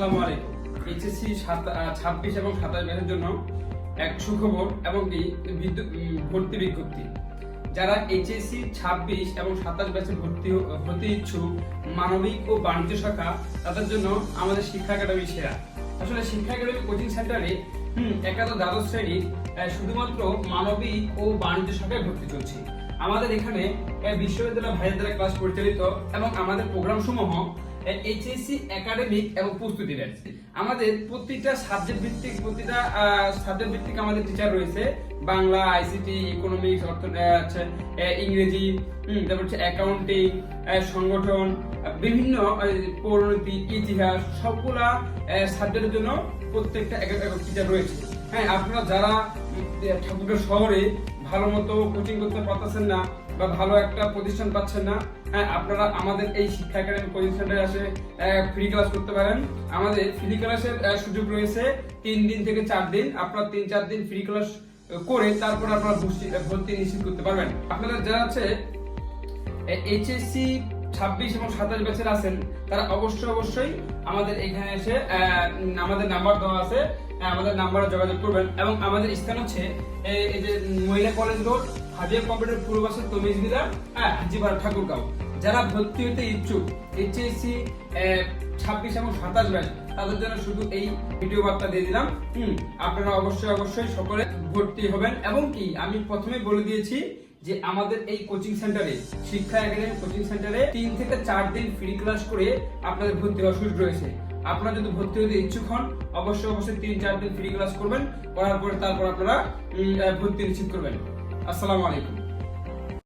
আসসালামু আলাইকুম। এইচএসসি 26 এবং 27 ব্যাচের জন্য এক সুখবর এবং ভর্তি বিজ্ঞপ্তি। যারা এইচএসসি 26 এবং 27 ব্যাচে ভর্তি ইচ্ছুক মানবিক ও বাণিজ্য শাখা, তাদের জন্য আমাদের শিক্ষা একাডেমি সেরা। আসলে শিক্ষা একাডেমি কোচিং সেন্টারে একাদশ দ্বাদশ শ্রেণীর শুধুমাত্র মানবিক ও বাণিজ্য শাখায় ভর্তি চলছে। আমাদের এখানে বিশ্ববিদ্যালয় ভাইয়ের দ্বারা ক্লাস পরিচালিত এবং আমাদের প্রোগ্রাম সমূহ এইচএসসি একাডেমিক এবং প্রস্তুতি ব্যাচ। আমাদের প্রতিটা সাবজেক্ট ভিত্তিক আমাদের টিচার রয়েছে। বাংলা, আইসিটি, ইকোনমিক্স, ইংরেজি, তারপর হচ্ছে অ্যাকাউন্টিং, সংগঠন, বিভিন্ন পরিণতি, ইতিহাস, সবগুলা সাবজেক্টের জন্য প্রত্যেকটা এক টিচার রয়েছে। হ্যাঁ, আপনারা যারা ঠাকুরগাঁও শহরে ভালো মতো কোচিং করতে পারতেছেন না বা ভালো একটা প্রতিষ্ঠান পাচ্ছেন না, হ্যাঁ, আপনারা আমাদের এই শিক্ষা একাডেমি কোচিং সেন্টারে এসে ফ্রি ক্লাস করতে পারেন। আমাদের ফ্রি ক্লাসের সুযোগ রয়েছে 3 দিন থেকে 4 দিন। আপনারা 3-4 দিন ফ্রি ক্লাস করে তারপর আপনারা ভর্তি নিশ্চিত করতে পারবেন। আপনারা যারা আছে এইচএসসি 26 এবং 27 ব্যাচের আছেন, তারা অবশ্যই আমাদের এখানে এসে আমাদের নাম্বার দেওয়া আছে, আমাদের নাম্বারে যোগাযোগ করবেন। এবং আমাদের স্থান হচ্ছে এই যে মহিলা কলেজ রোড, হাজিয়া কম্পিউটার পূর্ব পাশে তমিজ বিলা, হাজিপাড়া, ঠাকুরগাঁও। যারা ভর্তি হতে ইচ্ছুক এইচএসসি 26 এবং 27 ব্যাচ, তাদের জন্য শুধু এই ভিডিও বার্তা দিয়ে দিলাম। আপনারা অবশ্যই সকলে ভর্তি হবেন। এবং কি আমি প্রথমেই বলে দিয়েছি যে আমাদের এই কোচিং সেন্টারে, শিক্ষা একাডেমি কোচিং সেন্টারে 3 থেকে 4 দিন ফ্রি ক্লাস করে আপনাদের ভর্তি হওয়ার সুযোগ রয়েছে। আপনারা যদি ভর্তি হতে ইচ্ছুক হন, অবশ্যই 3-4 দিন ফ্রি ক্লাস করবেন, করার পরে তারপর আপনারা ভর্তি নিশ্চিত করবেন। আসসালামু আলাইকুম।